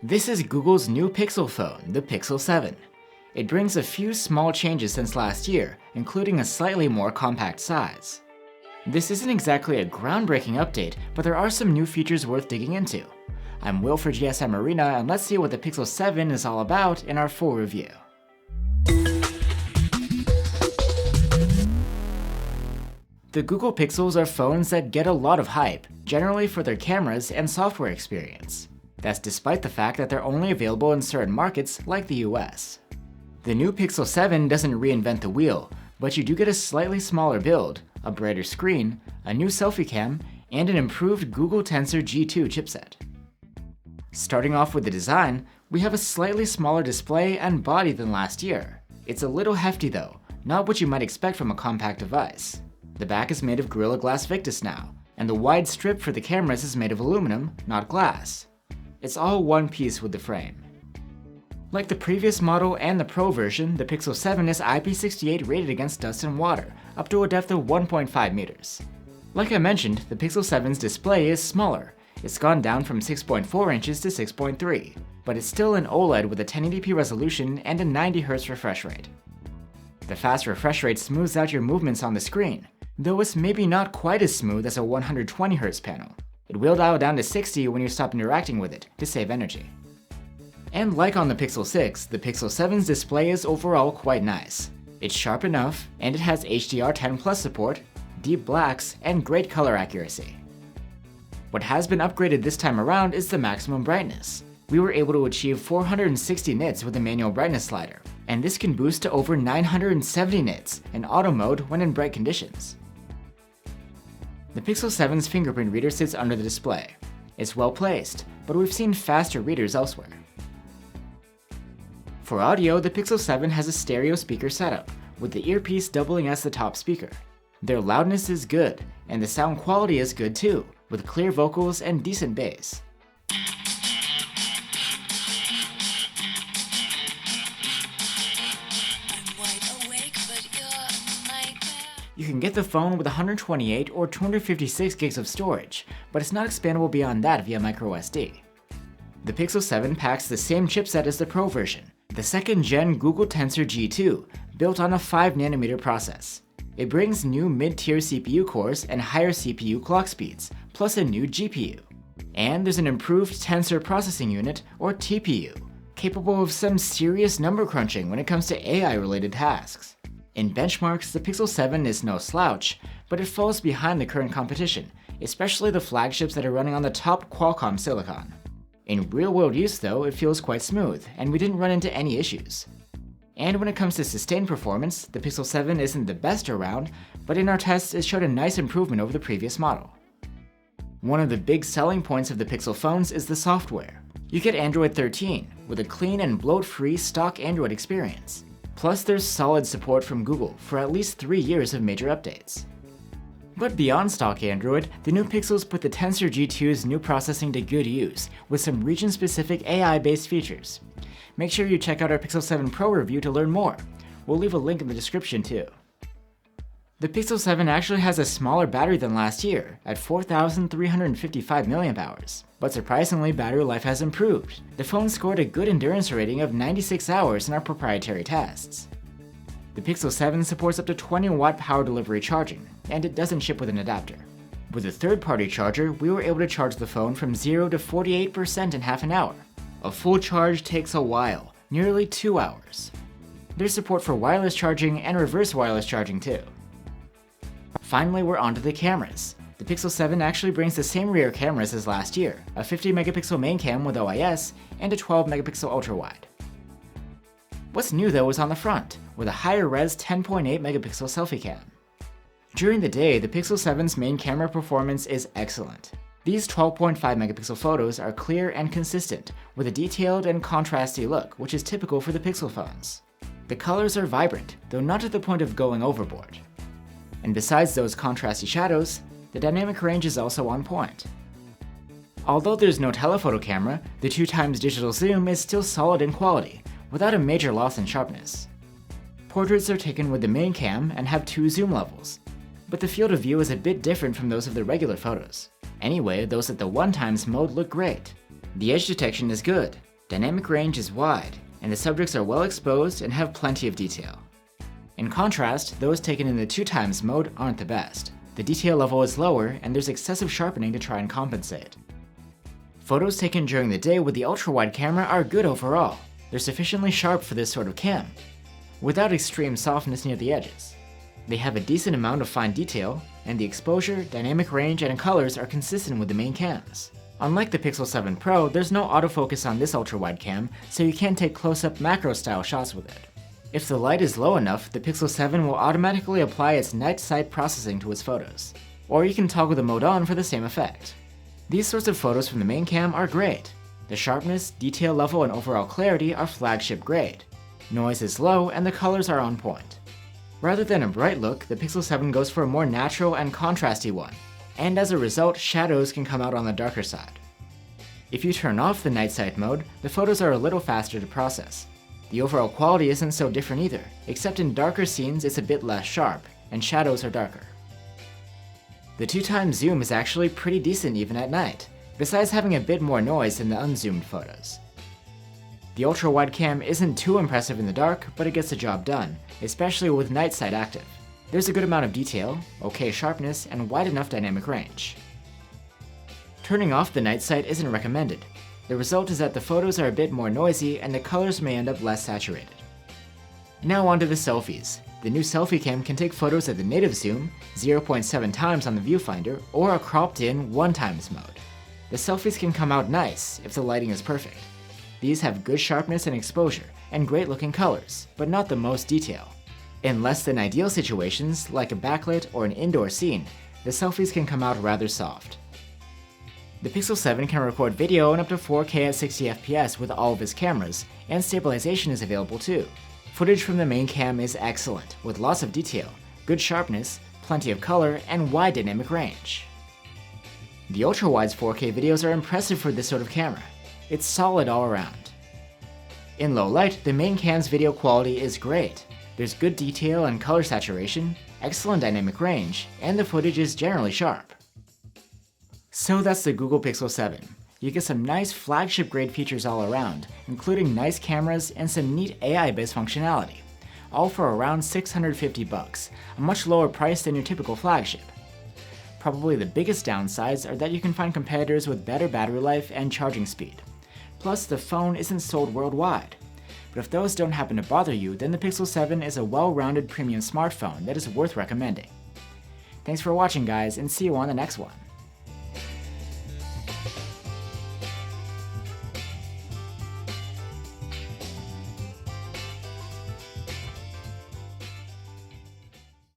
This is Google's new Pixel phone, the Pixel 7. It brings a few small changes since last year, including a slightly more compact size. This isn't exactly a groundbreaking update, but there are some new features worth digging into. I'm Will for GSM Arena, and let's see what the Pixel 7 is all about in our full review. The Google Pixels are phones that get a lot of hype, generally for their cameras and software experience. That's despite the fact that they're only available in certain markets like the US. The new Pixel 7 doesn't reinvent the wheel, but you do get a slightly smaller build, a brighter screen, a new selfie cam, and an improved Google Tensor G2 chipset. Starting off with the design, we have a slightly smaller display and body than last year. It's a little hefty though, not what you might expect from a compact device. The back is made of Gorilla Glass Victus now, and the wide strip for the cameras is made of aluminum, not glass. It's all one piece with the frame. Like the previous model and the Pro version, the Pixel 7 is IP68 rated against dust and water, up to a depth of 1.5 meters. Like I mentioned, the Pixel 7's display is smaller. It's gone down from 6.4 inches to 6.3, but it's still an OLED with a 1080p resolution and a 90Hz refresh rate. The fast refresh rate smooths out your movements on the screen, though it's maybe not quite as smooth as a 120Hz panel. It will dial down to 60 when you stop interacting with it to save energy. And like on the Pixel 6, the Pixel 7's display is overall quite nice. It's sharp enough, and it has HDR10+ support, deep blacks, and great color accuracy. What has been upgraded this time around is the maximum brightness. We were able to achieve 460 nits with the manual brightness slider, and this can boost to over 970 nits in auto mode when in bright conditions. The Pixel 7's fingerprint reader sits under the display. It's well placed, but we've seen faster readers elsewhere. For audio, the Pixel 7 has a stereo speaker setup, with the earpiece doubling as the top speaker. Their loudness is good, and the sound quality is good too, with clear vocals and decent bass. You can get the phone with 128 or 256 gigs of storage, but it's not expandable beyond that via microSD. The Pixel 7 packs the same chipset as the Pro version, the second-gen Google Tensor G2, built on a 5nm process. It brings new mid-tier CPU cores and higher CPU clock speeds, plus a new GPU. And there's an improved Tensor Processing Unit, or TPU, capable of some serious number crunching when it comes to AI-related tasks. In benchmarks, the Pixel 7 is no slouch, but it falls behind the current competition, especially the flagships that are running on the top Qualcomm silicon. In real-world use though, it feels quite smooth, and we didn't run into any issues. And when it comes to sustained performance, the Pixel 7 isn't the best around, but in our tests it showed a nice improvement over the previous model. One of the big selling points of the Pixel phones is the software. You get Android 13, with a clean and bloat-free stock Android experience. Plus there's solid support from Google for at least 3 years of major updates. But beyond stock Android, the new Pixels put the Tensor G2's new processing to good use, with some region-specific AI-based features. Make sure you check out our Pixel 7 Pro review to learn more. We'll leave a link in the description too. The Pixel 7 actually has a smaller battery than last year, at 4,355 mAh. But surprisingly, battery life has improved. The phone scored a good endurance rating of 96 hours in our proprietary tests. The Pixel 7 supports up to 20-watt power delivery charging, and it doesn't ship with an adapter. With a third-party charger, we were able to charge the phone from 0 to 48% in half an hour. A full charge takes a while, nearly 2 hours. There's support for wireless charging and reverse wireless charging too. Finally, we're onto the cameras. The Pixel 7 actually brings the same rear cameras as last year, a 50-megapixel main cam with OIS and a 12-megapixel ultra-wide. What's new though is on the front, with a higher res 10.8-megapixel selfie cam. During the day, the Pixel 7's main camera performance is excellent. These 12.5-megapixel photos are clear and consistent, with a detailed and contrasty look, which is typical for the Pixel phones. The colors are vibrant, though not to the point of going overboard. And besides those contrasty shadows, the dynamic range is also on point. Although there's no telephoto camera, the 2x digital zoom is still solid in quality, without a major loss in sharpness. Portraits are taken with the main cam and have 2 zoom levels, but the field of view is a bit different from those of the regular photos. Anyway, those at the 1x mode look great. The edge detection is good. Dynamic range is wide, and the subjects are well exposed and have plenty of detail. In contrast, those taken in the 2x mode aren't the best. The detail level is lower, and there's excessive sharpening to try and compensate. Photos taken during the day with the ultra-wide camera are good overall. They're sufficiently sharp for this sort of cam, without extreme softness near the edges. They have a decent amount of fine detail, and the exposure, dynamic range, and colors are consistent with the main cams. Unlike the Pixel 7 Pro, there's no autofocus on this ultra-wide cam, so you can't take close-up macro-style shots with it. If the light is low enough, the Pixel 7 will automatically apply its night sight processing to its photos. Or you can toggle the mode on for the same effect. These sorts of photos from the main cam are great. The sharpness, detail level, and overall clarity are flagship grade. Noise is low, and the colors are on point. Rather than a bright look, the Pixel 7 goes for a more natural and contrasty one, and as a result, shadows can come out on the darker side. If you turn off the night sight mode, the photos are a little faster to process. The overall quality isn't so different either, except in darker scenes it's a bit less sharp, and shadows are darker. The 2x zoom is actually pretty decent even at night, besides having a bit more noise than the unzoomed photos. The ultra-wide cam isn't too impressive in the dark, but it gets the job done, especially with night sight active. There's a good amount of detail, okay sharpness, and wide enough dynamic range. Turning off the night sight isn't recommended. The result is that the photos are a bit more noisy and the colors may end up less saturated. Now onto the selfies. The new selfie cam can take photos at the native zoom, 0.7 times on the viewfinder, or a cropped in 1x mode. The selfies can come out nice if the lighting is perfect. These have good sharpness and exposure, and great looking colors, but not the most detail. In less than ideal situations, like a backlit or an indoor scene, the selfies can come out rather soft. The Pixel 7 can record video in up to 4K at 60 FPS with all of its cameras, and stabilization is available too. Footage from the main cam is excellent, with lots of detail, good sharpness, plenty of color, and wide dynamic range. The ultra-wide's 4K videos are impressive for this sort of camera. It's solid all around. In low light, the main cam's video quality is great. There's good detail and color saturation, excellent dynamic range, and the footage is generally sharp. So that's the Google Pixel 7. You get some nice flagship grade features all around, including nice cameras and some neat AI-based functionality, all for around $650, a much lower price than your typical flagship. Probably the biggest downsides are that you can find competitors with better battery life and charging speed. Plus, the phone isn't sold worldwide. But if those don't happen to bother you, then the Pixel 7 is a well-rounded premium smartphone that is worth recommending. Thanks for watching guys, and see you on the next one.